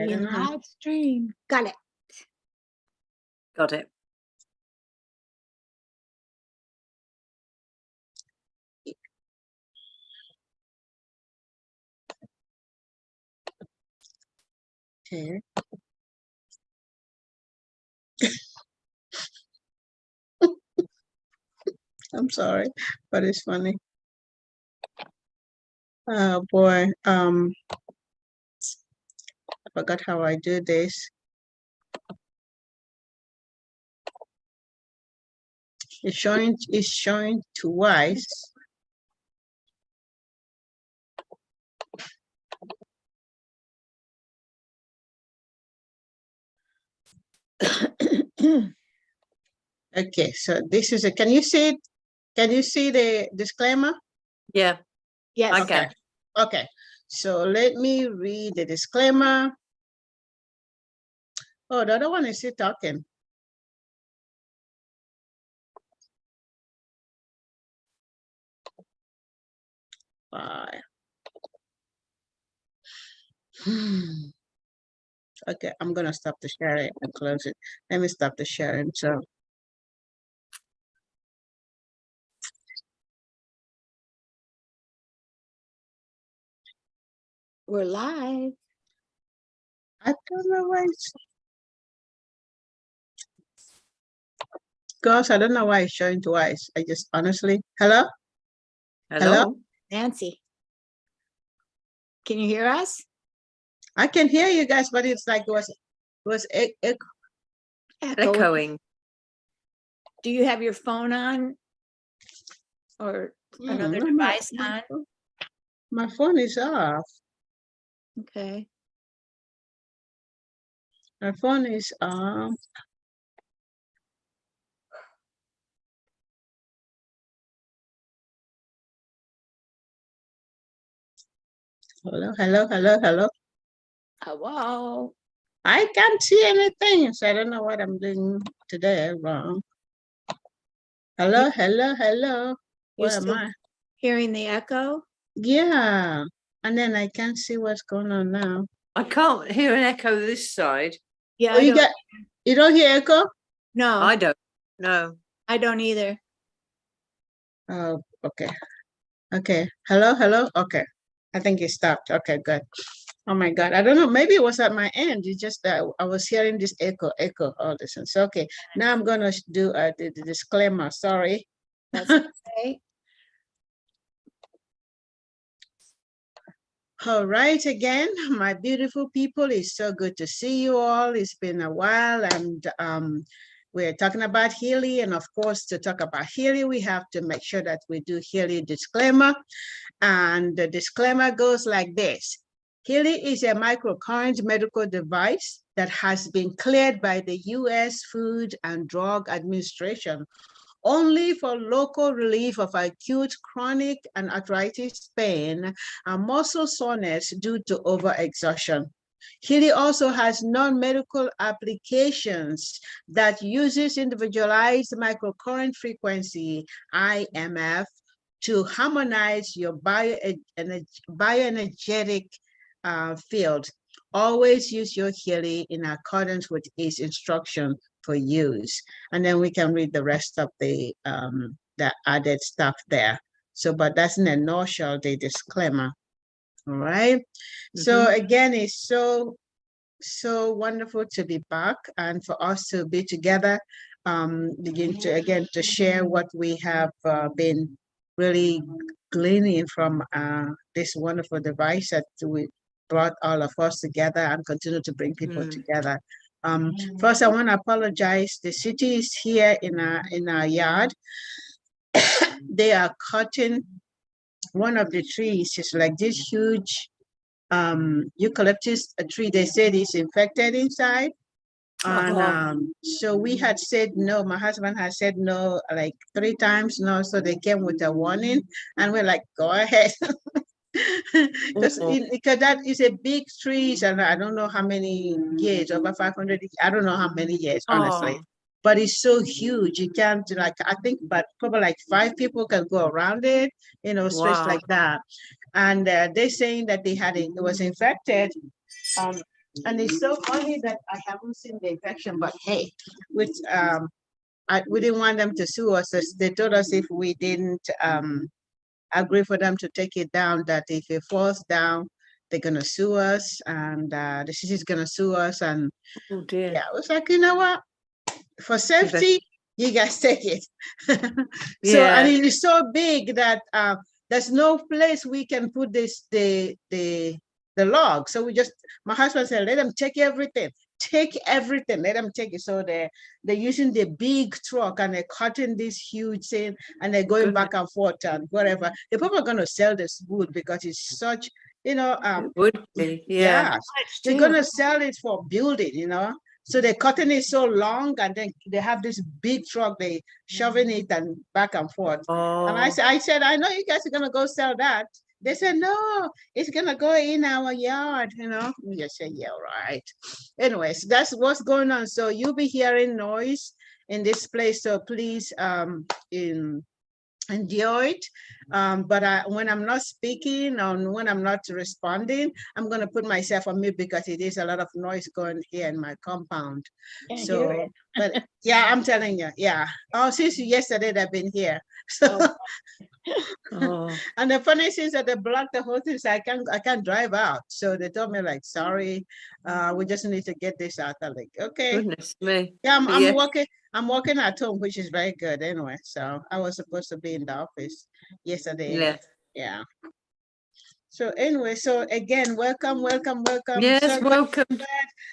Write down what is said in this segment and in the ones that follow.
In live stream. Got it. Got it. Okay. I'm sorry, but it's funny. Oh boy. I forgot how I do this. It's showing twice. Okay, so this is can you see it? Can you see the disclaimer? Yeah. Yes. Okay. Okay. So let me read the disclaimer. Oh, the other one is still talking. Bye. Okay, I'm gonna stop the sharing and close it. Let me stop the sharing. So We're live. I don't know why it's gosh, I don't know why it's showing twice. I just honestly hello? Hello? Nancy. Can you hear us? I can hear you guys, but it's like it was Echoing. Do you have your phone on? Or another device on? My phone is off. Okay. My phone is off. Hello, hello, hello, hello. Hello. I can't see anything, so I don't know what I'm doing today wrong. Hello, hello, hello. Where am I? Hearing the echo? Yeah. And then I can't see what's going on now. I can't hear an echo this side. Yeah. Oh, you don't hear echo? No. I don't. No. I don't either. Oh, okay. Okay. Hello, hello. Okay. I think it stopped. Okay, good. Oh my God. I don't know. Maybe it was at my end. It's just that I was hearing this echo, all this. And so, okay. Now I'm going to do the disclaimer. Sorry. That's okay. All right, again, my beautiful people, it's so good to see you all. It's been a while, and we're talking about Healy, and of course, to talk about Healy, we have to make sure that we do Healy disclaimer, and the disclaimer goes like this. Healy is a microcurrent medical device that has been cleared by the U.S. Food and Drug Administration only for local relief of acute chronic and arthritis pain and muscle soreness due to overexertion. Healy also has non-medical applications that uses individualized microcurrent frequency, IMF, to harmonize your bioenergetic field. Always use your Healy in accordance with its instruction for use, and then we can read the rest of the added stuff there. So, but that's in a nutshell the disclaimer. All right. So again, it's so wonderful to be back and for us to be together. Begin to share what we have been really gleaning from this wonderful device that we brought all of us together and continue to bring people together. First, I want to apologize. The city is here in our yard. They are cutting one of the trees. It's like this huge eucalyptus tree. They said it's infected inside. And so we had said no. My husband had said no like 3 times no. So they came with a warning, and we're like, go ahead. Because that is a big tree, and I don't know how many years, over 500. I don't know how many years, honestly. But it's so huge. You can't I think, but probably like 5 people can go around it, space like that. And they're saying that it was infected. And it's so funny that I haven't seen the infection, but hey, which we didn't want them to sue us. They told us if we didn't agree for them to take it down, that if it falls down, they're gonna sue us, and the city is gonna sue us. And Oh dear. yeah, I was like, you know what? For safety, you guys take it. So, Yeah. and it is so big that there's no place we can put the log. So my husband said, let them take everything. Take everything, let them take it. So they're using the big truck and they're cutting this huge thing and they're going back and forth and whatever. They're probably going to sell this wood because it's such, It would be, yeah. they're going to sell it for building, So they're cutting it so long and then they have this big truck, they shoving it and back and forth. And I said, I know you guys are going to go sell that. They said, no, it's going to go in our yard, We just said, yeah, right. Anyways, that's what's going on. So you'll be hearing noise in this place. So please endure it. But when I'm not speaking or when I'm not responding, I'm going to put myself on mute because it is a lot of noise going here in my compound. Can't hear So, it. but yeah, I'm telling you, yeah. Oh, since yesterday they've been here. So, Oh, and the funny thing is that they blocked the whole thing, so I can't drive out. So they told me like, sorry, we just need to get this out. I'm like, okay. goodness me. Yeah, I'm Yeah. working at home, which is very good anyway. So I was supposed to be in the office yesterday. Yeah. Yeah. So anyway, so again, welcome. Yes, So welcome.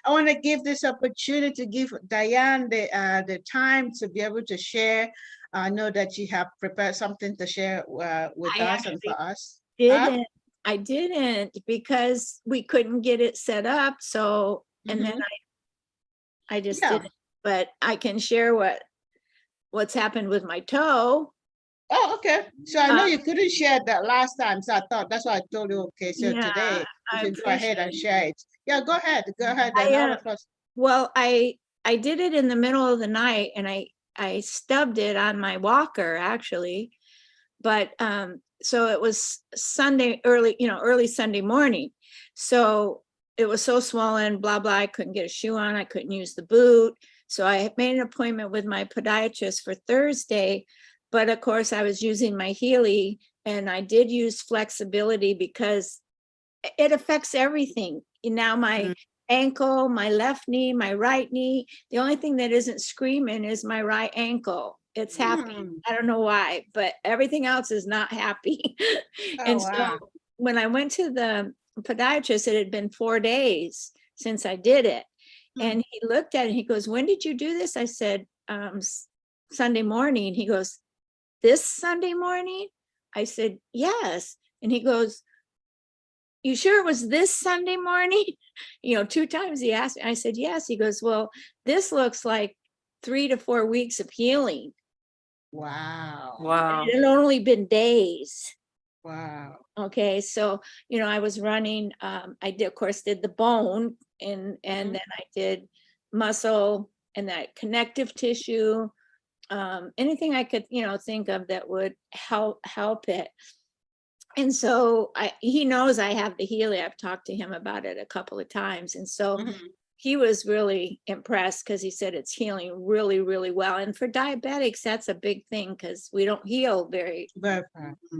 I want to give this opportunity to give Diane the time to be able to share. I know that you have prepared something to share with I us and for us. I didn't because we couldn't get it set up. So, and then I just Yeah. didn't, but I can share what's happened with my toe. Oh, okay. So I know you couldn't share that last time, so I thought that's why I told you. Okay, so Yeah, today I you can go ahead and share it. Yeah, go ahead. And all of us. Well, I did it in the middle of the night and I stubbed it on my walker actually, but so it was Sunday early Sunday morning. So it was so swollen, blah, blah. I couldn't get a shoe on. I couldn't use the boot. So I made an appointment with my podiatrist for Thursday. But of course, I was using my Healy and I did use flexibility because it affects everything. Now my ankle, my left knee, my right knee, the only thing that isn't screaming is my right ankle. It's happy. I don't know why, but everything else is not happy. And so when I went to the podiatrist, it had been 4 days since I did it. And he looked at it, he goes, when did you do this? I said, Sunday morning. He goes, this Sunday morning? I said, yes. And he goes, you sure it was this Sunday morning? 2 times he asked me. I said, yes. He goes, well, this looks like 3 to 4 weeks of healing. Wow. It had only been days. Wow. Okay. So, I was running, I did, of course, did the bone and then I did muscle and that connective tissue, anything I could, think of that would help it. And so he knows I have the Healy. I've talked to him about it a couple of times. And so he was really impressed because he said it's healing really, really well. And for diabetics, that's a big thing because we don't heal very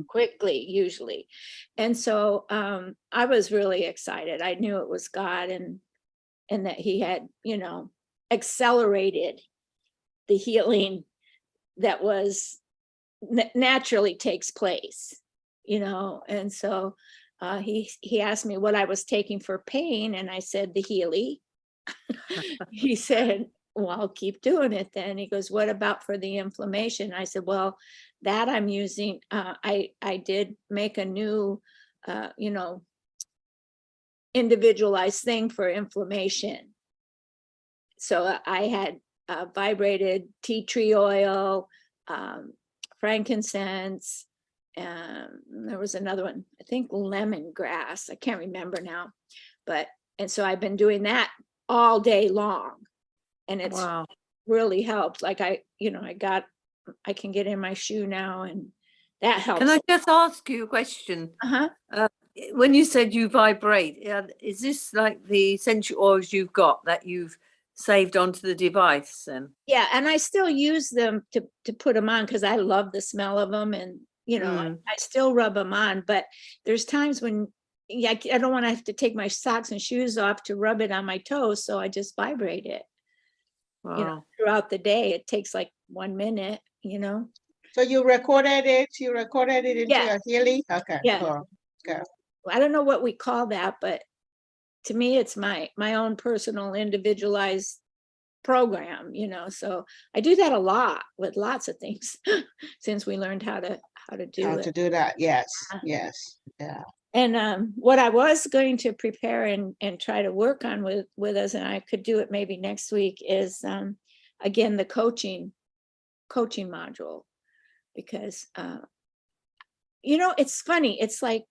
quickly usually. And so I was really excited. I knew it was God and that he had, accelerated the healing that was naturally takes place. And so he asked me what I was taking for pain, and I said the Healy. He said, well, I'll keep doing it then. He goes, what about for the inflammation? I said, well, that I'm using, I did make a new, individualized thing for inflammation. So I had vibrated tea tree oil, frankincense, there was another one, I think lemongrass. I can't remember now, and so I've been doing that all day long, and it's really helped. Like I can get in my shoe now, and that helps. Can I just ask you a question? when you said you vibrate, is this like the essential oils you've got that you've saved onto the device then? Yeah, and I still use them to put them on because I love the smell of them, and you know, I still rub them on. But there's times when I don't want to have to take my socks and shoes off to rub it on my toes, so I just vibrate it. Wow. You know, throughout the day, it takes like 1 minute. You know. So you recorded it. You recorded it into Yeah. your Healy. Okay. Yeah. Cool. Okay. I don't know what we call that, but to me, it's my own personal individualized program, you know. So I do that a lot with lots of things since we learned how to do How it. to do that? Yes. Yes. Yeah. And what I was going to prepare and try to work on with us, and I could do it maybe next week, is again the coaching module, because you know, it's funny. It's like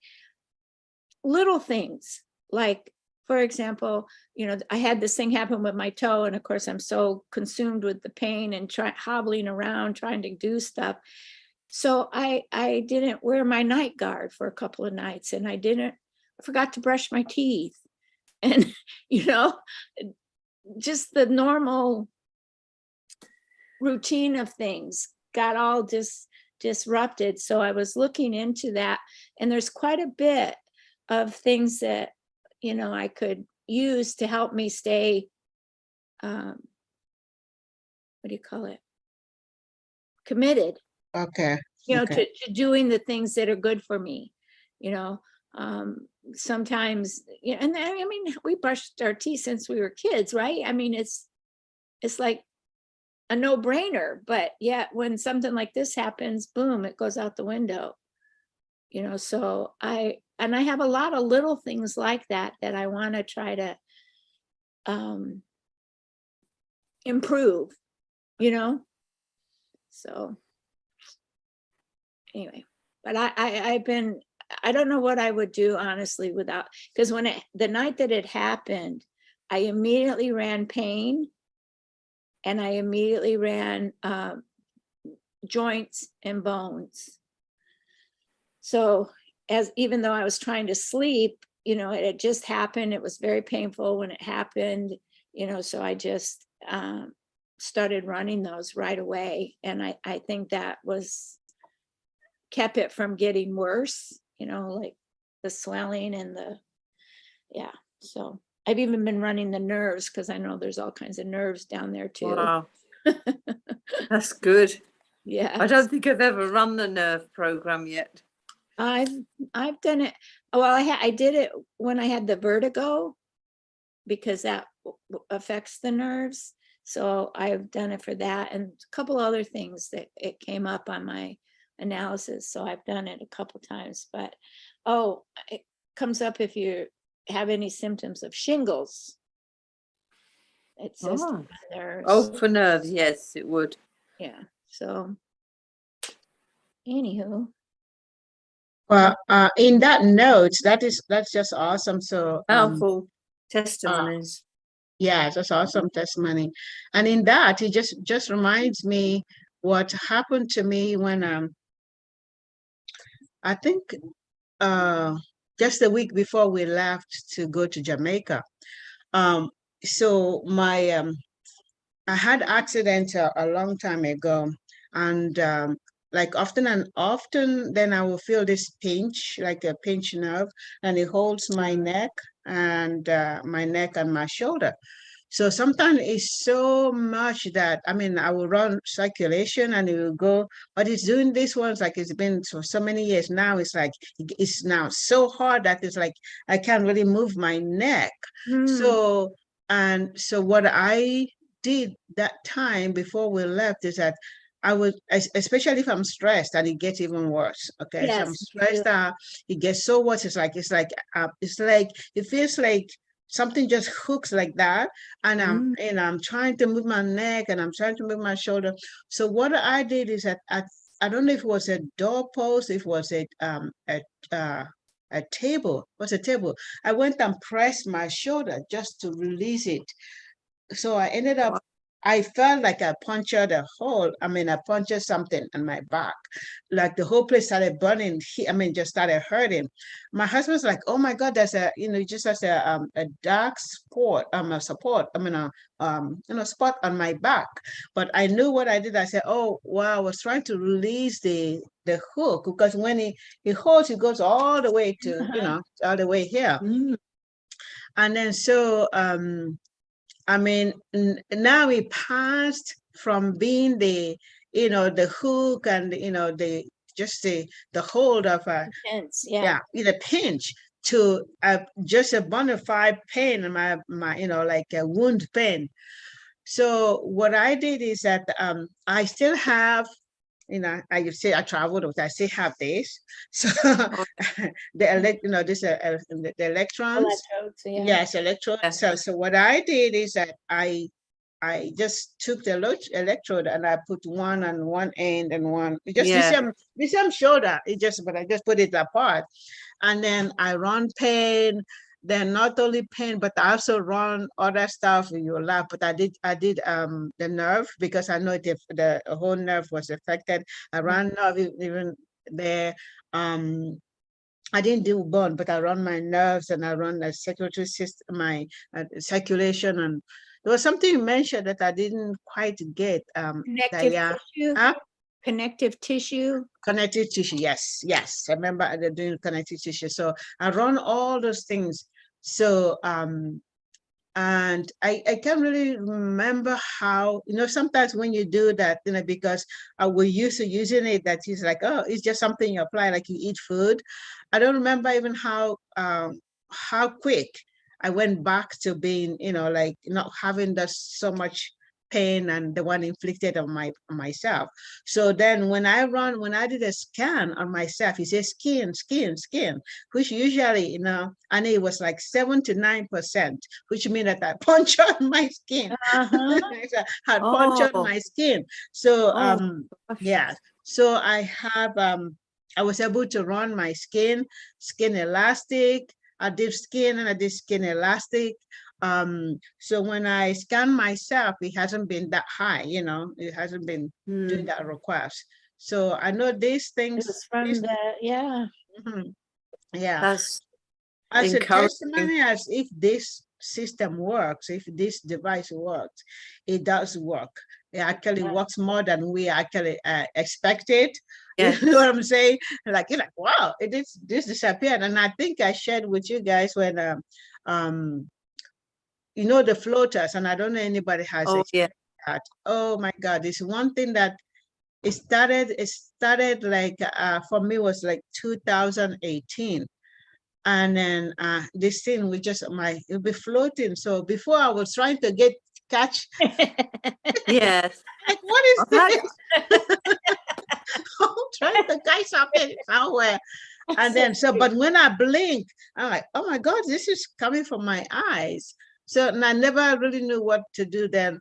little things, like, for example, you know, I had this thing happen with my toe, and of course I'm so consumed with the pain and hobbling around trying to do stuff. So I didn't wear my night guard for a couple of nights, and I forgot to brush my teeth, and you know, just the normal routine of things got all disrupted. So I was looking into that, and there's quite a bit of things that, you know, I could use to help me stay, what do you call it? Committed. Okay. You know, Okay. to doing the things that are good for me, you know. Sometimes, you know, and I mean, we brushed our teeth since we were kids, right? I mean, it's like a no-brainer, but yet when something like this happens, boom, it goes out the window. You know, so I have a lot of little things like that I want to try to improve, you know. So anyway, but I don't know what I would do honestly without, because when the night that it happened, I immediately ran pain, and I immediately ran joints and bones. So even though I was trying to sleep, you know, it had just happened. It was very painful when it happened, you know, so I just started running those right away. And I think that kept it from getting worse, you know, like the swelling and yeah. So I've even been running the nerves, because I know there's all kinds of nerves down there too. Wow. That's good. Yeah. I don't think I've ever run the nerve program yet. I've done it. Well, I did it when I had the vertigo, because that affects the nerves. So I've done it for that, and a couple other things that it came up on my analysis. So I've done it a couple times, but it comes up if you have any symptoms of shingles. It says nerves. Oh, for nerves, yes, it would. Yeah. So anywho. Well, in that note, that's just awesome. So powerful testimonies. Yeah, that's awesome testimony. And in that, it just reminds me what happened to me when I think just a week before we left to go to Jamaica. So my I had accident a long time ago, and like often and often, then I will feel this pinch, like a pinch nerve, and it holds my neck and my shoulder. So sometimes it's so much that, I mean, I will run circulation and it will go, but it's doing this ones like it's been for so many years now. It's like, it's now so hard that it's like, I can't really move my neck. So what I did that time before we left is that I would, especially if I'm stressed, and it gets even worse. Okay. Yes, So I'm stressed out, it gets so worse. It's like, it feels like something just hooks like that, and I'm trying to move my neck, and I'm trying to move my shoulder. So what I did is that I don't know if it was a doorpost, if it was a table, what's a table? I went and pressed my shoulder just to release it. So I ended up I felt like I punctured a hole. I mean, I punctured something on my back. Like the whole place started burning. Just started hurting. My husband's like, "Oh my God, there's just as a dark spot, a support. Spot on my back." But I knew what I did. I said, "Oh, wow, I was trying to release the hook because when he holds, it goes all the way to, all the way here." Mm. And then so now we passed from being the hook and the hold of Intense, yeah. the pinch to just a bona fide pain in my like a wound pain. So what I did is that I still have, I say I traveled, but I still have this. So the electrons. Electrodes, yeah. Yes, electrode. Yeah. So what I did is that I just took the electrode and I put one on one end and one just the same shoulder. But I just put it apart, and then I run pain. Then not only pain, but I also run other stuff in your lap. But I did the nerve because I know if the whole nerve was affected. I ran nerve even there. I didn't do bone, but I run my nerves and I run the circulatory system, my circulation. And there was something you mentioned that I didn't quite get. Connective tissue. Huh? Connective tissue. Connective tissue, yes. I remember doing connective tissue. So I run all those things. So and I can't really remember how, sometimes when you do that, because we're used to using it, that is like, oh, it's just something you apply, like you eat food. I don't remember even how quick I went back to being, like not having that so much pain and the one inflicted on myself. So then when I did a scan on myself, it says skin, which usually, and it was like 7 to 9%, which means that I punctured my skin. Uh-huh. I punctured my skin. So gosh. So I was able to run my skin elastic. I did skin and I did skin elastic. So when I scan myself, it hasn't been that high, it hasn't been doing that request. So I know these things. It was from yeah. Mhm. Yeah. That's As a encouraging. testimony, as if this system works, if this device works, it does work. It actually works more than we actually expected. Yes. You know what I'm saying? Like, you're like, wow, this disappeared. And I think I shared with you guys when the floaters, and I don't know anybody has experienced that. Oh my God, it's one thing that it started like for me was like 2018. And then this thing it'll be floating. So before I was trying to catch. Yes. Like, what is this? I'm trying to catch something somewhere. And then, but when I blink, I'm like, oh my God, this is coming from my eyes. So, and I never really knew what to do then.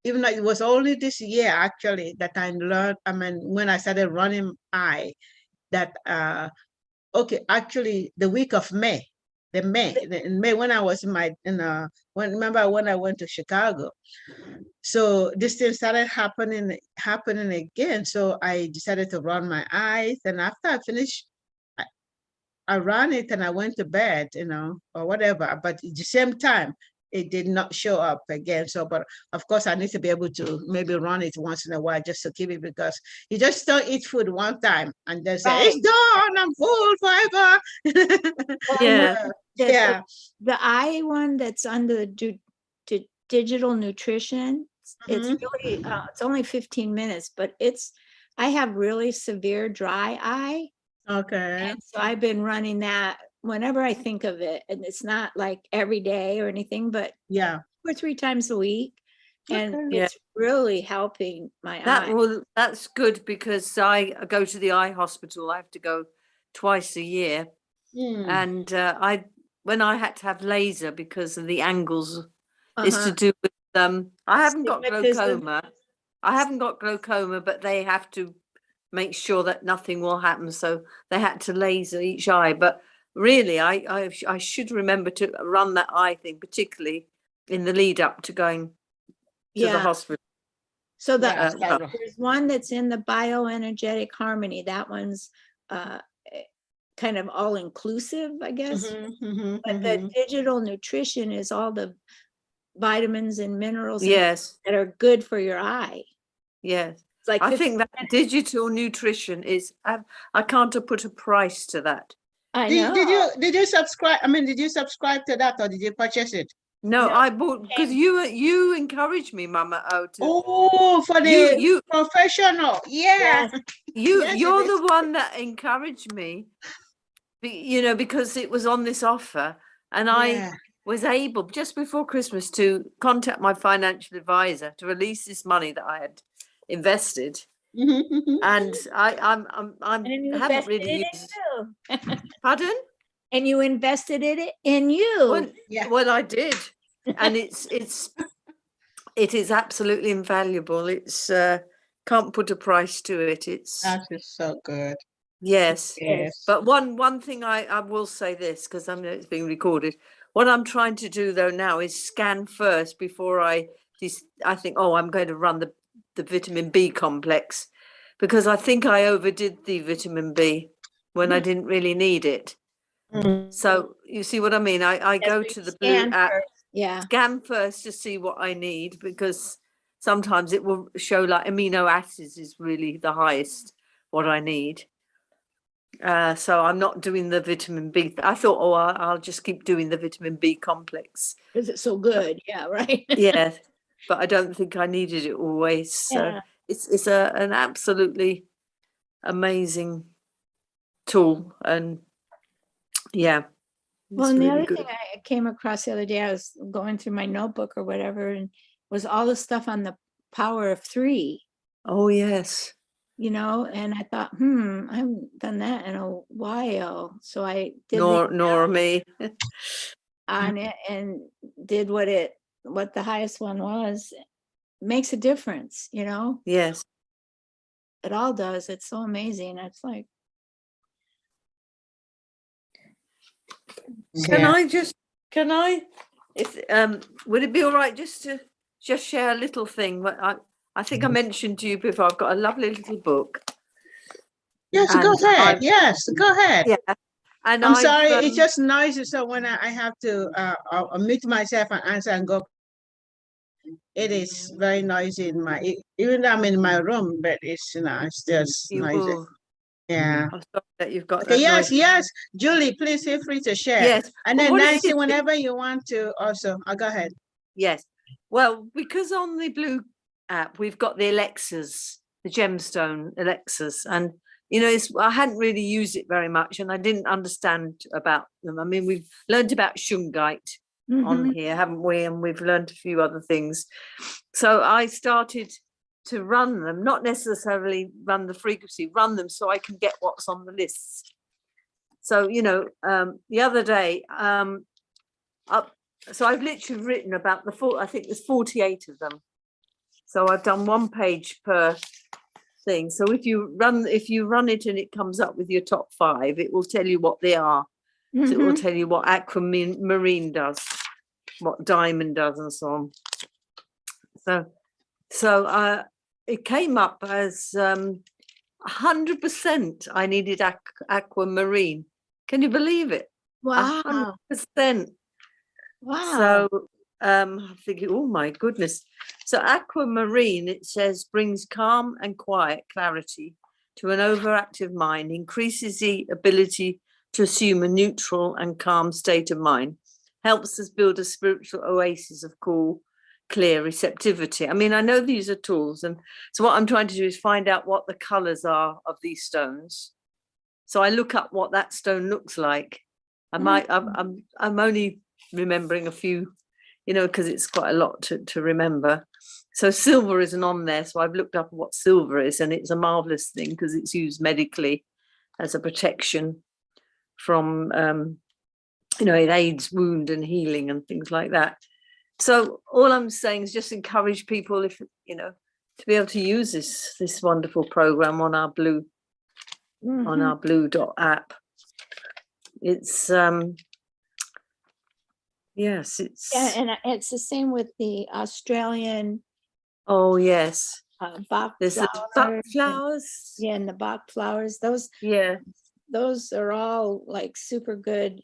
Even though it was only this year actually that I learned, when I started running that, okay, actually the week of May, in May when I was remember when I went to Chicago. So this thing started happening again. So I decided to run my eyes. And after I finished, I ran it and I went to bed, or whatever. But at the same time, it did not show up again. So, but of course, I need to be able to maybe run it once in a while just to keep it, because you just don't eat food one time and then say, it's done, I'm full forever. Yeah. The eye one that's under digital nutrition, it's really, it's only 15 minutes, but I have really severe dry eye. Okay. And so I've been running that whenever I think of it, and it's not like every day or anything, but 2 or 3 times a week. And it's really helping my eye. Well, that's good, because I go to the eye hospital. I have to go twice a year. And when I had to have laser because of the angles, it's to do with I haven't got glaucoma. But they have to make sure that nothing will happen, so they had to laser each eye. But really, I should remember to run that eye thing, particularly in the lead up to going to the Yeah. hospital. So Yeah, there's one that's in the bioenergetic harmony. That one's kind of all inclusive, I guess. But the digital nutrition is all the vitamins and minerals Yes. that are good for your eye. Yes. It's like I 50 think that digital nutrition is, I can't put a price to that. I know. Did you subscribe? I mean, did you subscribe to that or did you purchase it? No, No, I bought because you encouraged me, Mama. For the professional. Yeah. Yes. You're the one that encouraged me, because it was on this offer, and I was able just before Christmas to contact my financial advisor to release this money that I had invested, and I haven't really used. Pardon? And you invested it in you. Well, I did, and it is absolutely invaluable. It's can't put a price to it. That is so good. Yes. Yes. But one thing I will say this, because I know it's being recorded. What I'm trying to do though now is scan first before I think, oh, I'm going to run the vitamin B complex, because I think I overdid the vitamin B when I didn't really need it. So you see what I mean? I go to the Blue app, scan first to see what I need, because sometimes it will show like amino acids is really the highest what I need. So I'm not doing the vitamin B. I thought, oh, I'll just keep doing the vitamin B complex. Because it's so good. Yeah, right. Yeah, but I don't think I needed it always. So it's an absolutely amazing tool, and well, and the other thing I came across the other day, I was going through my notebook or whatever, and was all the stuff on the power of 3. Oh, yes. And I thought, I haven't done that in a while. So I did nor me on it and did what the highest one was. It makes a difference, Yes. It all does. It's so amazing. It's like, can I would it be all right just to share a little thing? I think I mentioned to you before, I've got a lovely little book. Yes, go ahead. Yes, go ahead. Yeah. And I'm sorry, it's just noisy. So when I have to mute myself and answer and go, it is very noisy in even though I'm in my room, but it's it's just noisy. Yeah. I'm sorry that you've got okay, that yes. Julie, please feel free to share. Yes. And then Nancy, whenever you want to also, go ahead. Yes. Well, because on the Blue app, we've got the Alexas, the gemstone Alexas, and I hadn't really used it very much, and I didn't understand about them. I mean, we've learned about shungite on here, haven't we? And we've learned a few other things. So I started to run them, not necessarily run the frequency, run them so I can get what's on the lists. So, the other day, so I've literally written about I think there's 48 of them. So I've done 1 page per thing. So if you run it and it comes up with your top 5, it will tell you what they are. So it will tell you what aquamarine does, what diamond does, and so on. So it came up as 100% I needed aquamarine. Can you believe it? Wow. 100%. Wow. So I'm thinking, oh my goodness. So aquamarine, it says, brings calm and quiet clarity to an overactive mind, increases the ability to assume a neutral and calm state of mind, helps us build a spiritual oasis of cool, clear receptivity. I mean, I know these are tools, and so what I'm trying to do is find out what the colors are of these stones. So I look up what that stone looks like. I'm only remembering a few, because it's quite a lot to remember. So silver isn't on there, so I've looked up what silver is, and it's a marvelous thing because it's used medically as a protection from it aids wound and healing and things like that. So all I'm saying is just encourage people, if to be able to use this wonderful program on our Blue on our Blue.app. It's yes, it's and it's the same with the Australian Oh, yes. Bach There's the flowers. buck flowers. Yeah, and the Bach flowers. Yeah. Those are all like super good.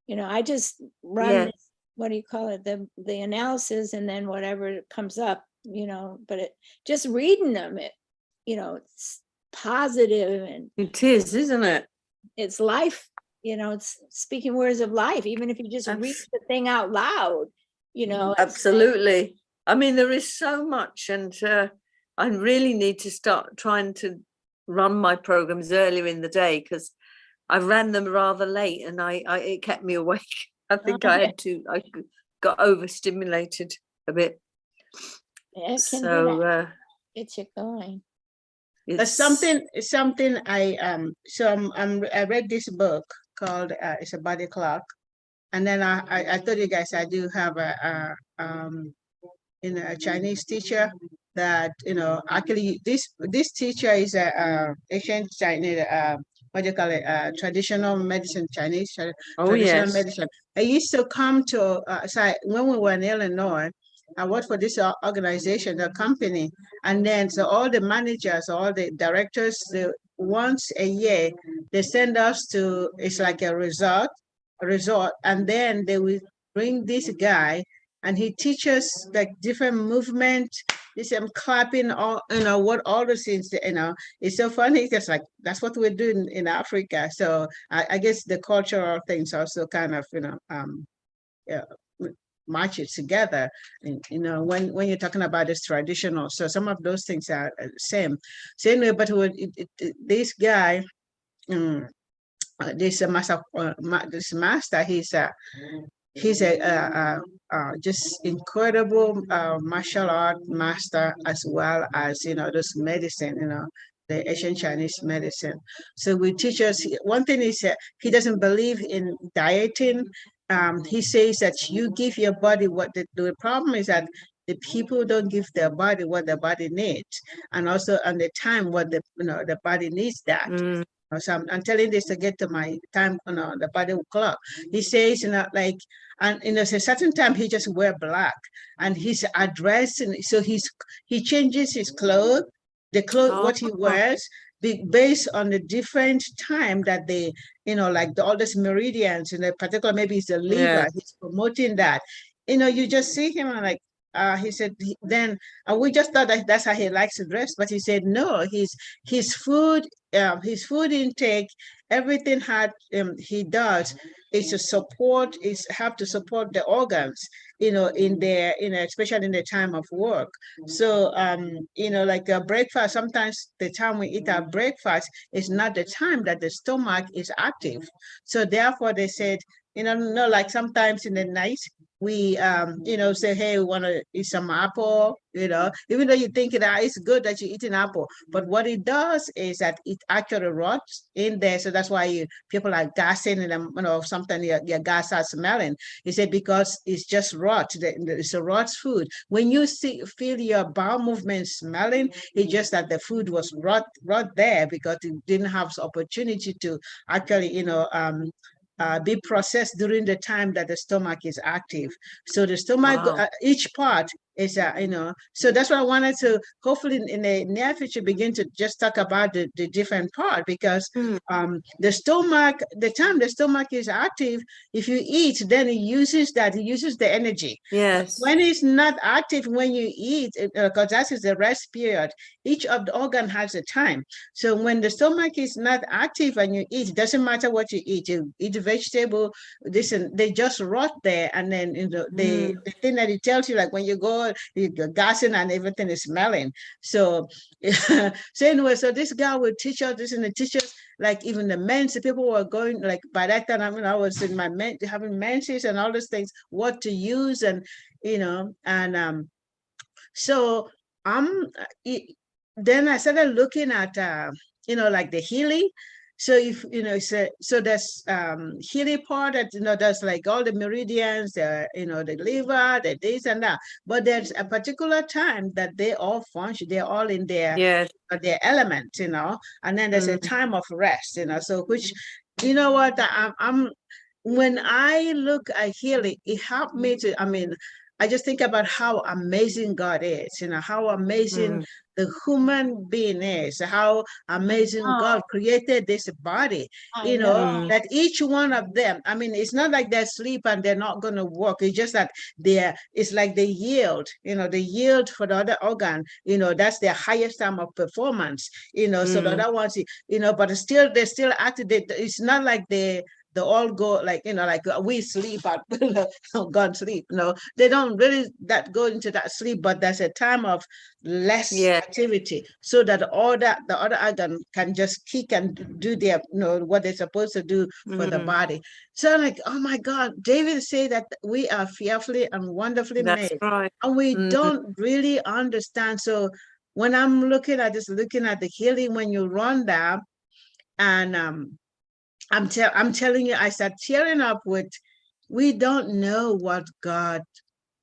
You know, I just run Yeah. this, what do you call it? The analysis, and then whatever comes up, you know, but it just reading them, you know, it's positive and It is, isn't it? it's life, you know, it's speaking words of life, even if you just read the thing out loud, you know. Absolutely. I mean, there is so much, and I really need to start trying to run my programs earlier in the day, because I ran them rather late, and it kept me awake. I think I got overstimulated a bit. It can do So that. Get you going. It's something I read this book called it's a body clock, and then I told you guys I do have a Chinese teacher that, you know, actually this teacher is a ancient Chinese, what do you call it, traditional medicine, Chinese traditional yes. medicine. I used to come to when we were in Illinois. I worked for this organization, the company, and then so all the managers, all the directors, once a year they send us to, it's like a resort, and then they will bring this guy, and he teaches like different movement, this clapping, all, you know, what all the things, you know, it's so funny because like that's what we're doing in Africa. So I guess the cultural things also kind of, you know, yeah, match it together. And, you know, when you're talking about this traditional, so some of those things are same. So anyway, but this guy, this master, he's a just incredible martial art master, as well as, you know, this medicine, you know, the Asian Chinese medicine. So we teach us, one thing is he doesn't believe in dieting. He says that you give your body what the problem is that the people don't give their body what the body needs, and also on the time what the body needs that. So I'm telling this to get to my time, you know, the body clock. He says, you know, like, and in a certain time he just wear black, and he's addressing. So he changes his clothes, what he wears, based on the different time that they, you know, like all these meridians, in a particular, maybe it's the liver. He's promoting that. You know, you just see him and like. He said then we just thought that that's how he likes to dress, but he said no. His food intake, everything he does is to support, have to support the organs, you know, in their, you know, especially in the time of work. So you know, like a breakfast, sometimes the time we eat our breakfast is not the time that the stomach is active. So therefore they said, you know, no, like sometimes in the night we you know, say, hey, we want to eat some apple, you know, even though you think it's good that you eat an apple, but what it does is that it actually rots in there. So that's why people are gassing, and you know, sometimes your gas are smelling. He said because it's just rot. It's a rot food. When you feel your bowel movement smelling, it's just that the food was rot there because it didn't have opportunity to actually, you know, be processed during the time that the stomach is active. So the stomach, each part is, you know, so that's what I wanted to hopefully in the near future begin to just talk about the different part, because the stomach, the time the stomach is active, if you eat, then it uses the energy. Yes. When it's not active, when you eat, because that is the rest period, each of the organ has a time. So when the stomach is not active and you eat, it doesn't matter what you eat vegetable, they just rot there. And then, you know, the thing that it tells you, like when you go, you're gassing and everything is smelling. So so anyway, so this guy will teach us this, and the teachers, like even the men's, people were going, like by that time, I mean, I was in my having menses and all those things, what to use, and you know, and so then I started looking at you know, like the Healy. So if you know, so there's Healy part that, you know, there's like all the meridians, you know, the liver, the this and that. But there's a particular time that they all function, they're all in their element, you know, and then there's a time of rest, you know. So which, you know what, I'm when I look at Healy, it helped me to, I mean, I just think about how amazing God is, how amazing the human being is, how amazing God created this body, I know. that each one of them, I mean, it's not like they asleep and they're not going to work. It's just that it's like they yield, they yield for the other organ, that's their highest time of performance, so the other ones, but they're still active. It's not like they all go like, like we sleep at God sleep. No, they don't really go into that sleep, but there's a time of less activity so that the other organ can just kick and do their, what they're supposed to do for the body. So like, oh my God, David said that we are fearfully and wonderfully That's made. right. And we don't really understand. So when I'm looking at the healing, when you run that, and I'm telling you, I start tearing up with, we don't know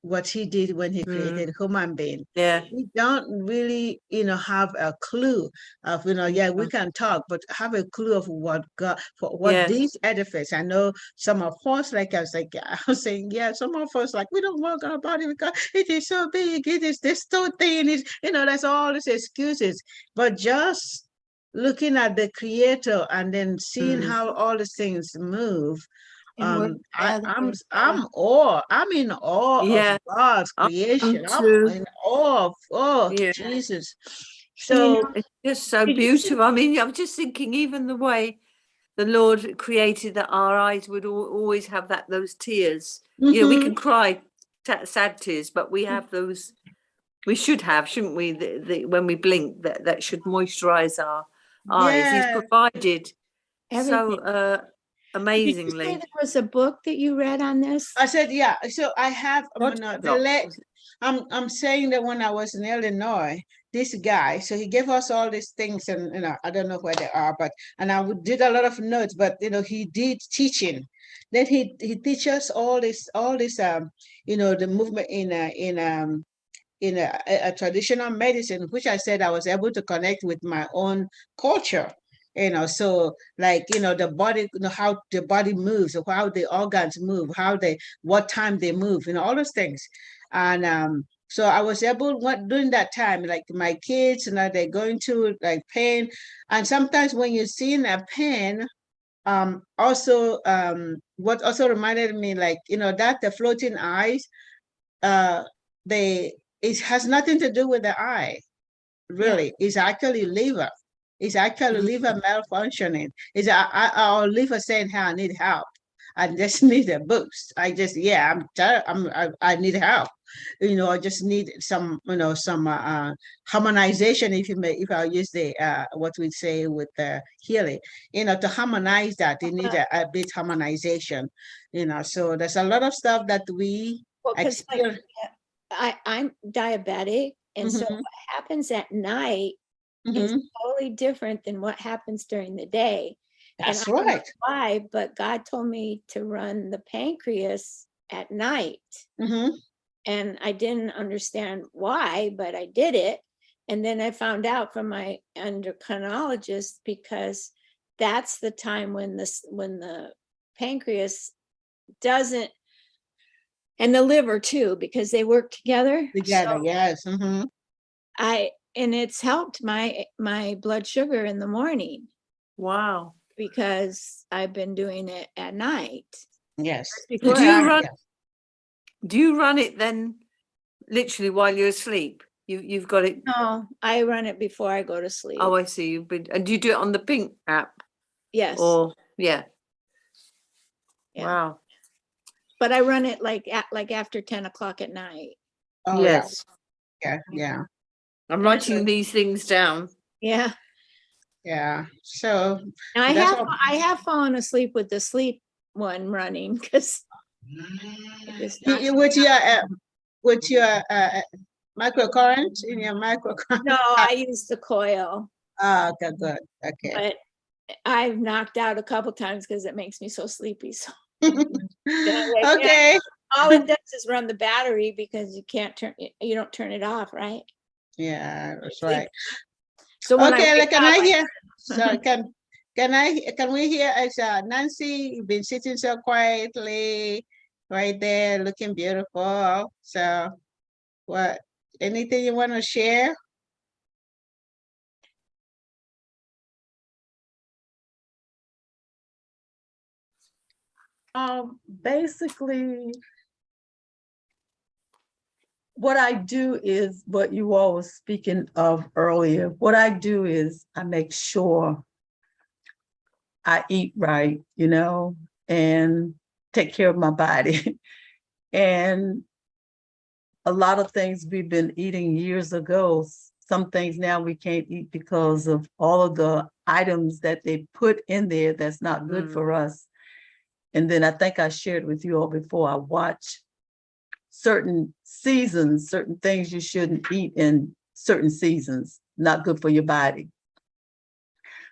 what he did when he created human being. Yeah. We don't really, have a clue of, we can talk, but have a clue of what these edifices. I know some of us, like I was saying, some of us, like, we don't work our body because it is so big, it is this so thin, that's all these excuses. But just looking at the creator and then seeing how all the things move, I'm in awe of God's creation. I'm in awe of Jesus. So it's just so beautiful. I mean, I'm just thinking, even the way the Lord created that our eyes would always have those tears. We can cry sad tears, but we have those. We should have, shouldn't we? When we blink, that should moisturize our eyes. He's provided so amazingly. Did you say there was a book that you read on this? I said, yeah. So I have. I'm saying that when I was in Illinois, this guy, so he gave us all these things, and I don't know where they are, and I did a lot of notes, but he did teaching. Then he teaches all this the movement in a traditional medicine, which I said I was able to connect with my own culture. So like, the body, how the body moves, or how the organs move, what time they move, all those things. And so I was able, during that time, like my kids, they're going through like pain. And sometimes when you're seeing a pain, what also reminded me, like, that the floating eyes, it has nothing to do with the eye, really. It's actually liver. It's actually liver malfunctioning. It's our liver saying, hey, I need help. I just need a boost. I need help. I just need some harmonization, if I use the what we say with Healy, to harmonize that. They need a bit harmonization. So there's a lot of stuff that we experience. I'm diabetic, and so what happens at night is totally different than what happens during the day. That's and I right. don't know why, but God told me to run the pancreas at night. And I didn't understand why, but I did it. And then I found out from my endocrinologist, because that's the time when the pancreas doesn't, and the liver too, because they work together. So yes. And it's helped my blood sugar in the morning. Wow. Because I've been doing it at night. Yes. Do you run it then literally while you're asleep? You've got it? No, I run it before I go to sleep. Oh, I see. And do you do it on the Pink app? Yes. Or wow. But I run it like after 10 o'clock at night. Oh, yes. Yeah. I'm writing these things down. Yeah. Yeah. So I have fallen asleep with the sleep one running, because with your microcurrent in your microcurrent. No, I use the coil. Oh, okay, good. Okay. But I've knocked out a couple times because it makes me so sleepy. So okay. All it does is run the battery, because you don't turn it off, right? Yeah, that's right. So okay, can I hear? So can we hear as Nancy? You've been sitting so quietly. right there, looking beautiful. So what, anything you want to share? Basically, what I do is what you all were speaking of earlier. What I do is I make sure I eat right, and take care of my body. And a lot of things we've been eating years ago, some things now we can't eat because of all of the items that they put in there that's not good for us. And then I think I shared with you all before, I watch certain seasons, certain things you shouldn't eat in certain seasons, not good for your body.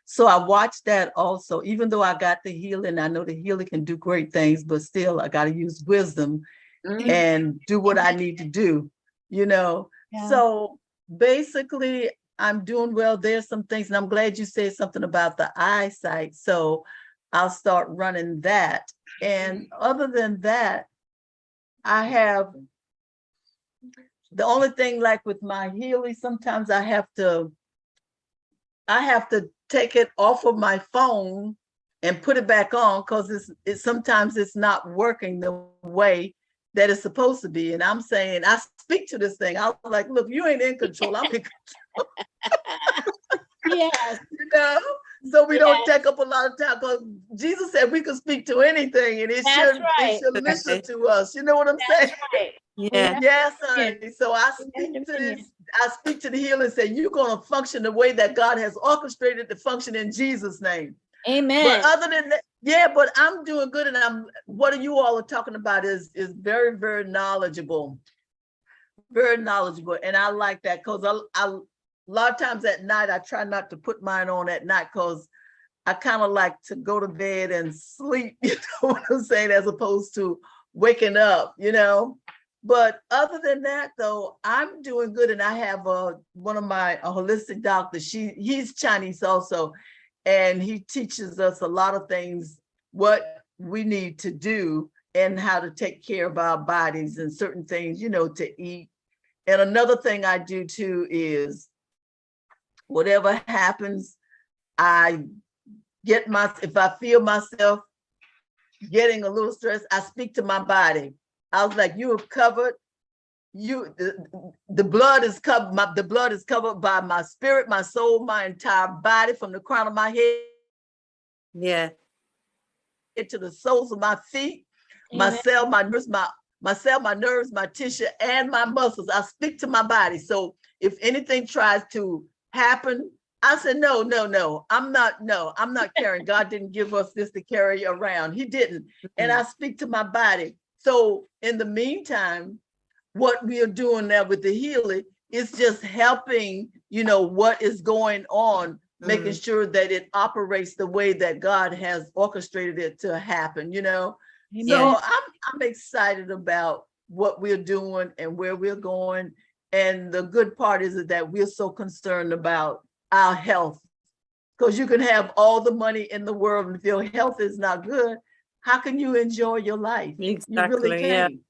So I watched that also, even though I got the healing, I know the healing can do great things, but still I got to use wisdom and do what I need to do, Yeah. So basically I'm doing well. There's some things, and I'm glad you said something about the eyesight. So I'll start running that. And other than that, I have the only thing, like with my Healy, sometimes I have to take it off of my phone and put it back on, because it's sometimes it's not working the way that it's supposed to be. And I'm saying, I speak to this thing. I'm like, look, you ain't in control. I'm in control. Yes. So we don't take up a lot of time, because Jesus said we could speak to anything and it should listen to us. You know what I'm saying? Right. Yeah. Yes, honey. So I speak to this. I speak to the healer and say, you're going to function the way that God has orchestrated to function in Jesus' name. Amen. But other than that, but I'm doing good. And what you all are talking about is very, very knowledgeable. Very knowledgeable. And I like that, because a lot of times at night, I try not to put mine on at night, because I kind of like to go to bed and sleep, you know what I'm saying, as opposed to waking up, But other than that, though, I'm doing good. And I have one of my holistic doctors. He's Chinese also, and he teaches us a lot of things, what we need to do and how to take care of our bodies and certain things, to eat. And another thing I do too is whatever happens, if I feel myself getting a little stressed, I speak to my body. I was like, you are covered. The blood is covered. The blood is covered by my spirit, my soul, my entire body, from the crown of my head to the soles of my feet. Amen. My cell, my nerves, my tissue, and my muscles. I speak to my body. So if anything tries to happen, I said, no, I'm not carrying. God didn't give us this to carry around. He didn't. And I speak to my body. So in the meantime, what we are doing now with the Healy is just helping, what is going on, making sure that it operates the way that God has orchestrated it to happen, So I'm excited about what we're doing and where we're going. And the good part is that we're so concerned about our health, because you can have all the money in the world, and if your health is not good, how can you enjoy your life? Exactly, you really can't.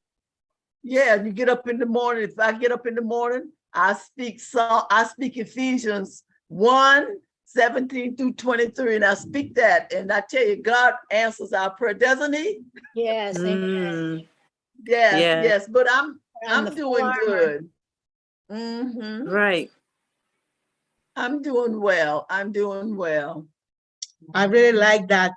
Yeah, you get up in the morning. If I get up in the morning, I speak Ephesians 1:17-23, and I speak that. And I tell you, God answers our prayer, doesn't he? Yes. Amen. Yes. But I'm doing good. Right. I'm doing well. I really like that,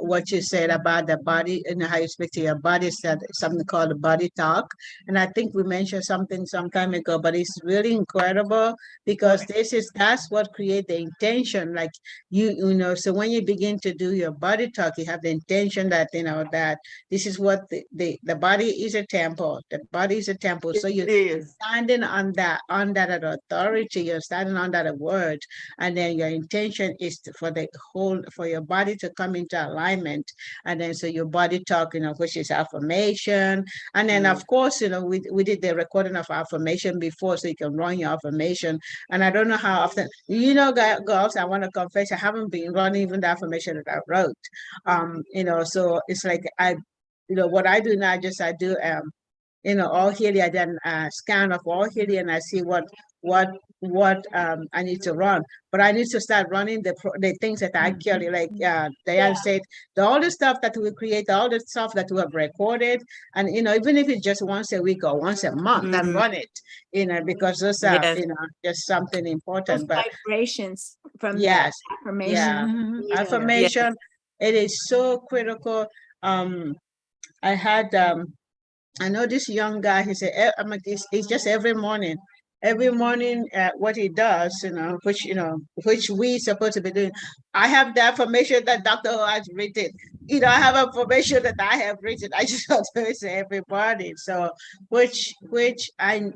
what you said about the body and how you speak to your body, said something called the body talk. And I think we mentioned something some time ago, but it's really incredible, because that's what create the intention. Like so when you begin to do your body talk, you have the intention that, that this is what the body is a temple. The body is a temple. So you're standing on that authority, you're standing on that word. And then your intention is for your body to come into alignment. And then so your body talk, which is affirmation. And then of course, we did the recording of affirmation before, so you can run your affirmation. And I don't know how often, girls, I want to confess, I haven't been running even the affirmation that I wrote. So it's like what I do now, I do all Healy. I then scan of all Healy, and I see what I need to run. But I need to start running the things that I carry, like Diane said, all the stuff that we create, all the stuff that we have recorded, and even if it's just once a week or once a month, and run it, because those are Yes. just something important. Those But vibrations from the yes, affirmation. yeah, Yeah. affirmation, it is so critical. I had I know this young guy, he said, it's just every morning, what he does, which we supposed to be doing. I have the affirmation that Dr. Ho has written. I have information that I have written. I just want to say everybody. So, which I,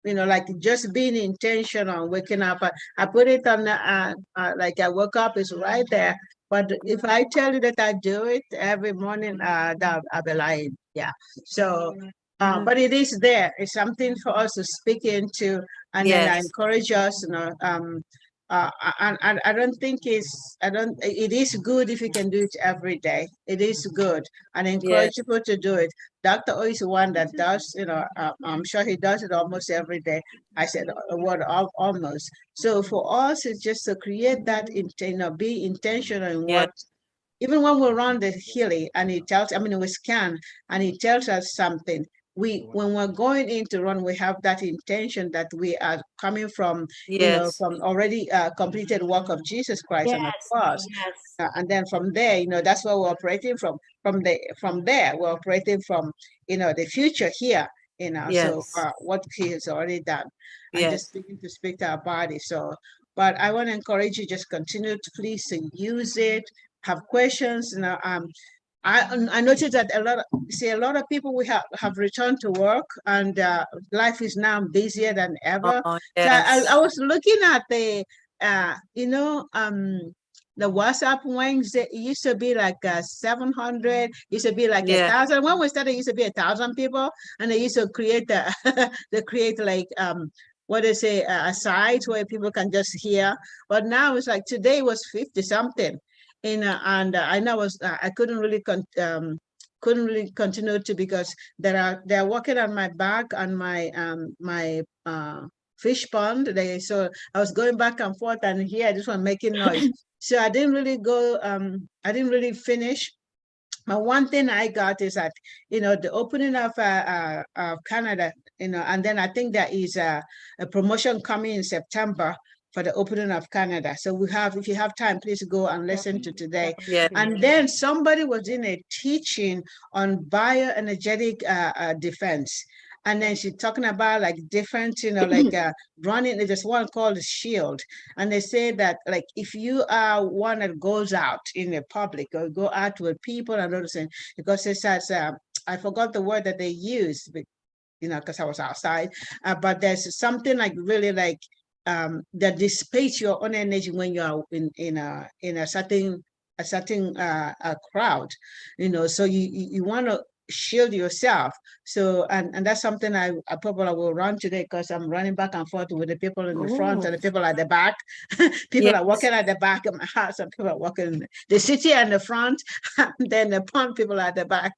like just being intentional, waking up. I put it on the, like I woke up, is right there. But if I tell you that I do it every morning, that I'll be lying. Yeah. So, but it is there. It's something for us to speak into, and then I Yes. encourage us. And I don't think it is good if you can do it every day. It is good, and I encourage Yes. people to do it. Dr. O is one that does, I'm sure he does it almost every day. I said a word almost. So for us, it's just to create that, be intentional in Yes. what, even when we run the Healy and we scan and it tells us something, when we're going in to run, we have that intention that we are coming from, Yes. from already completed work of Jesus Christ on the Yes. cross. Yes. And then from there, that's where we're operating from. From there, we're operating from, the future here, so Yes. what he has already done, and just Yes. beginning to speak to our body. So, but I want to encourage you, just continue to please to use it, have questions. I noticed that a lot of people we have returned to work, and life is now busier than ever. Oh, So yes. I was looking at the WhatsApp wings. It used to be like 700, used to be like Yeah. 1,000. When we started, it used to be 1,000 people, and they used to create they create like what they say, a site where people can just hear. But now it's like today was 50 something. And I know I couldn't really continue to, because they're working on my back on my fish pond. So I was going back and forth, and here this one making noise. So I didn't really go. I didn't really finish. But one thing I got is that, the opening of Canada, and then I think there is a promotion coming in September for the opening of Canada. So if you have time, please go and listen to today. Yeah. And then somebody was in a teaching on bioenergetic defense. And then she's talking about like different, like running, there's one called the shield. And they say that, like, if you are one that goes out in the public or go out with people and other things, because it says, I forgot the word that they used, because I was outside, but there's something like really like that dissipates your own energy when you are in a certain crowd, so you want to shield yourself. So and that's something I probably will run today, because I'm running back and forth with the people in the front and the people at the back. People are walking at the back of my house, and people are walking in the city at the front, and then the front people at the back.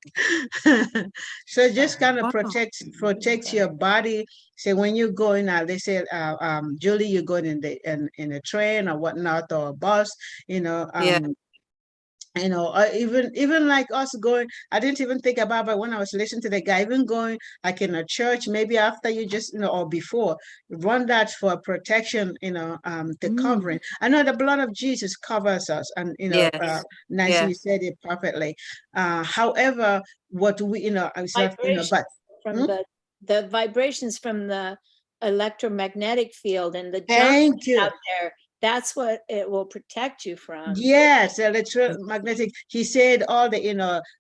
So just kind of protect your body. So when you go in, they say, Julie, you're going in a train or whatnot, or a bus, Yeah. Even like us going, I didn't even think about, but when I was listening to the guy, even going like in a church, maybe after you just, or before, run that for protection, the covering. I know the blood of Jesus covers us, and, Yes. Nancy, Yeah. you said it perfectly. However, what we, it's not, but From the vibrations from the electromagnetic field and the junk thank you. out there, that's what it will protect you from. Yes, electromagnetic. He said all the,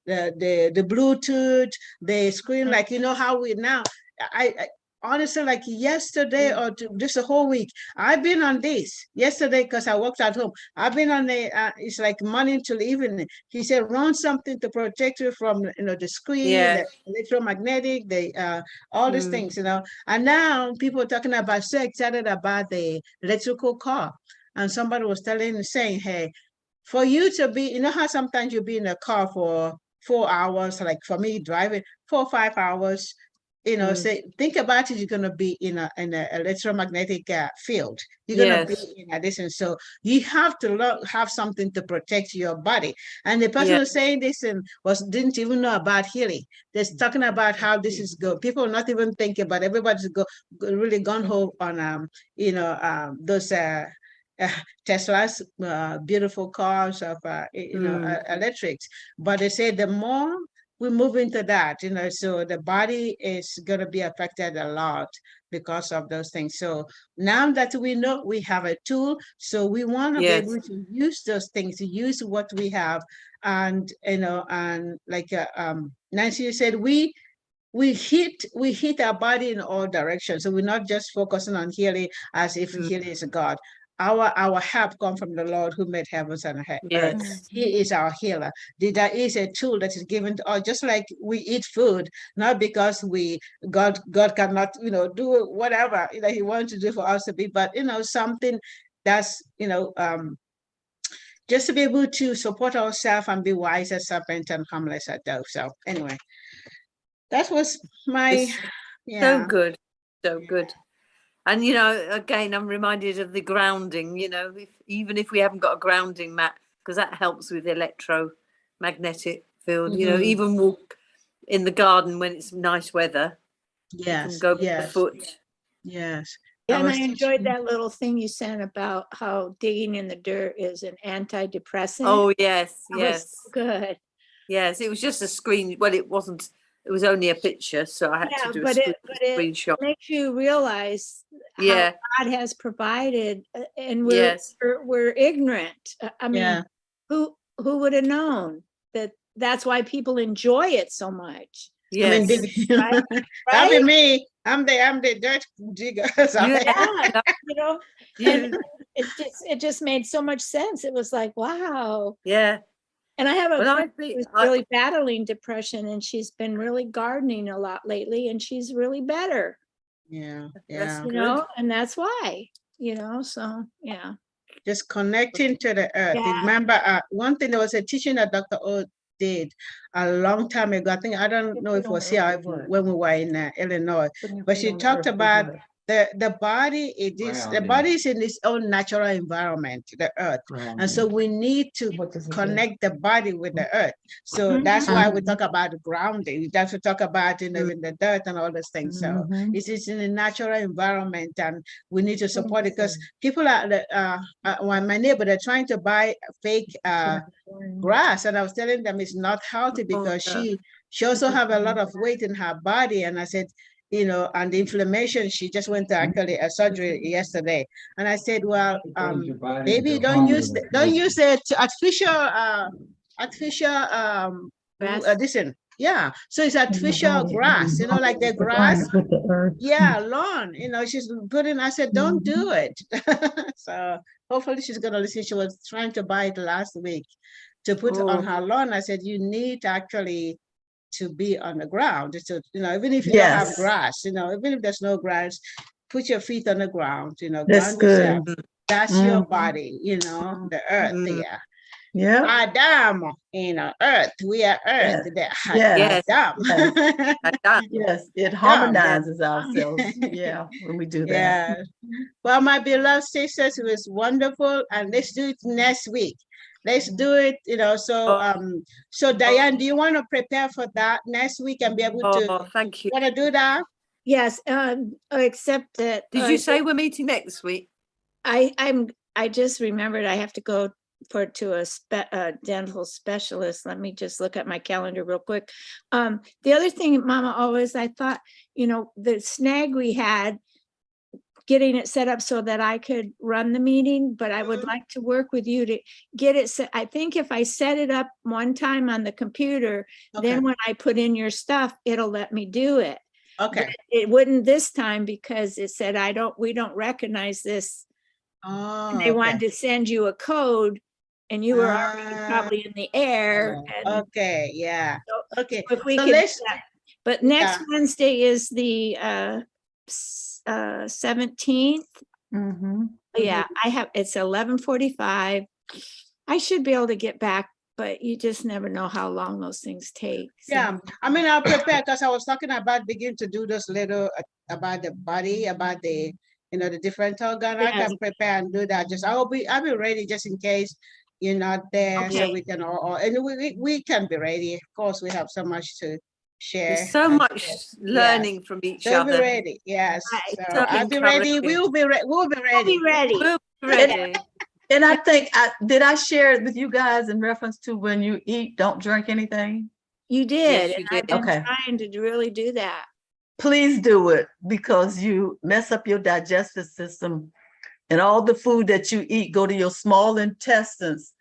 the Bluetooth, the screen, like, how we now, I honestly, like yesterday or just a whole week, I've been on this yesterday because I worked at home. I've been on it's like morning till evening. He said, run something to protect you from, the screen, Yeah. the electromagnetic, all these things, and now people are talking about, so excited about the electrical car. And somebody was saying, hey, for you to be, how sometimes you be in a car for 4 hours, like for me driving 4 or 5 hours, say, think about it, you're going to be in an electromagnetic field. You're going to be Yes. in a distance. So you have to have something to protect your body. And the person Yeah. who's saying this and didn't even know about Healy. They're talking about how this is good. People not even thinking about, everybody's really gone home on those Tesla's beautiful cars of electrics. But they say the more we move into that, so the body is going to be affected a lot because of those things. So now that we know we have a tool, so we want to be able to use those things, to use what we have. And, and like Nancy said, we hit our body in all directions. So we're not just focusing on healing as if healing is a God. Our help comes from the Lord who made heavens and earth. Yes. He is our healer. There is a tool that is given to us, just like we eat food, not because God cannot, do whatever He wants to do for us to be, but something that's just to be able to support ourselves and be wise as serpent and harmless as dove. So anyway, that was my so good. So good. And, again, I'm reminded of the grounding, even if we haven't got a grounding mat, because that helps with electromagnetic field, even walk in the garden when it's nice weather. Yes. You can go barefoot. Yes. Yeah, and I enjoyed that little thing you sent about how digging in the dirt is an antidepressant. Oh, yes, That yes. was so good. Yes, it was just a screen. Well, it wasn't. It was only a picture, so I had to do a screenshot. It makes you realize how God has provided, and we're ignorant. I mean, who would have known that? That's why people enjoy it so much. Yes. I mean, right? That'd be me. I'm the dirt digger. It just made so much sense. It was like, wow. Yeah. And I have a friend who's really battling depression, and she's been really gardening a lot lately, and she's really better. Yeah. And that's why, so yeah. Just connecting to the earth. Yeah. Remember, one thing, there was a teaching that Dr. O did a long time ago. I don't know if it was here when we were in Illinois, but she talked about the body. The body is in its own natural environment, the earth, and so we need to connect the body with the earth. So that's why we talk about grounding. That's what we talk about in the dirt and all those things. So it is in a natural environment, and we need to support it, because people my neighbor, they're trying to buy fake grass, and I was telling them it's not healthy, because she also have a lot of weight in her body. And I said, and the inflammation, she just went to actually a surgery yesterday. And I said, well, baby, don't use it artificial listen. Yeah, so it's artificial grass, like the grass with the earth. Yeah, lawn. She's putting. I said, don't do it. So hopefully she's gonna listen. She was trying to buy it last week to put on her lawn. I said, you need actually to be on the ground. So even if you don't have grass, even if there's no grass, put your feet on the ground. That's ground good. yourself. That's your body. The earth there. Yeah. Adam, earth. We are earth. Yes. Adam. Yes, it harmonizes ourselves. Yeah, when we do that. Yeah. Well, my beloved sisters, it was wonderful, and let's do it next week. Let's do it. So Diane, do you want to prepare for that next week and be able to? Thank you. Want to do that? Yes. Except that. Did you say we're meeting next week? I just remembered I have to go to a dental specialist. Let me just look at my calendar real quick. The other thing, Mama, always, I thought, the snag we had, getting it set up so that I could run the meeting, but I would like to work with you to get it set. I think if I set it up one time on the computer, then when I put in your stuff, it'll let me do it. Okay. But it wouldn't this time, because it said, we don't recognize this. Oh, and they wanted to send you a code, and you were already probably in the air. Okay, yeah. So, okay. If we could, but next Wednesday is the 17th. Yeah, it's 11:45. I should be able to get back but you just never know how long those things take. So- Yeah, I mean, I'll prepare because I was talking about begin to do those little about the body, about the the different organ. I Yes. can prepare and do that. Just I'll be ready just in case you're not there, so Okay. we can all and we can be ready. Of course, we have so much to share. There's so and much yes. learning from each So be other. ready. Yes. Right. So So I'll be ready. encouraging. We'll be ready. We'll be ready. We'll be ready. And I think did I share it with you guys in reference to when you eat, don't drink anything? You did, Yes, you and I've did. been Okay. trying to really do that. Please do it, because you mess up your digestive system, and all the food that you eat go to your small intestines.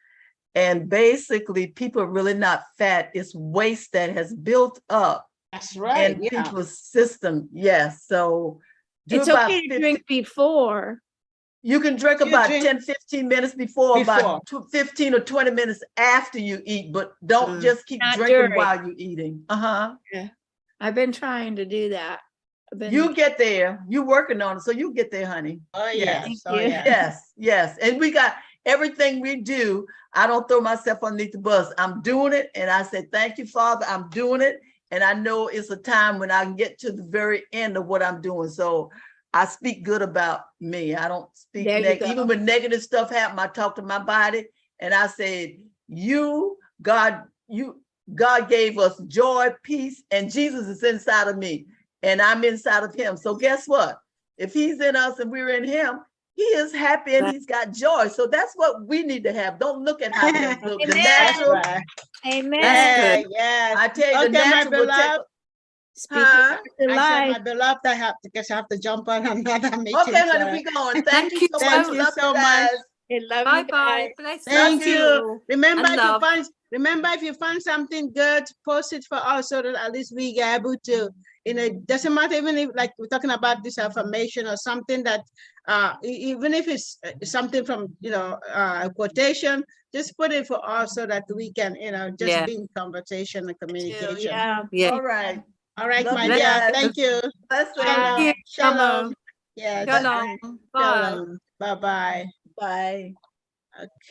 And basically, people are really not fat. It's waste that has built up That's right. in Yeah. people's system. Yes. So do It's about okay to 50 drink before. You can drink You about drink 10, 15 minutes before, about 15 or 20 minutes after you eat, but don't just keep Not drinking during. while you're eating. I've been trying to do that. I've been, You get there. You're working on it, so you get there, honey. Oh Yes. yes. Thank Oh you. yeah. Yes, yes. And we got everything we do. I don't throw myself underneath the bus. I'm doing it. And I say, thank you, Father. I'm doing it. And I know it's a time when I can get to the very end of what I'm doing. So I speak good about me. I don't speak There you negative. go. Even when negative stuff happens, I talk to my body and I said, God gave us joy, peace, and Jesus is inside of me. And I'm inside of him. So guess what? If he's in us and we're in him, he is happy and he's got joy. So that's what we need to have. Don't look at how things look. The Amen. That's natural, right. Amen. That's good. Yes. I tell you, the Okay, my natural will take. beloved. Speaking Huh? to I said, my life. beloved, I have to jump on another meeting. Okay, honey, so we going. Thank Thank you you so so much. Thank you Love so guys. much. I love Bye you bye. guys. Blessings. Thank Love you. you. Remember, And if you love. find something good, post it for us so that at least we get able to, it doesn't matter even if like we're talking about this affirmation or something that even if it's something from a quotation, just put it for us so that we can just Yeah. be in conversation and communication. Yeah. Yeah. All right. All right, Love my you dear. guys. Thank you. Blessings. Thank you. Shalom. Yes. Shalom. Bye. Shalom. Bye-bye. Bye. Okay.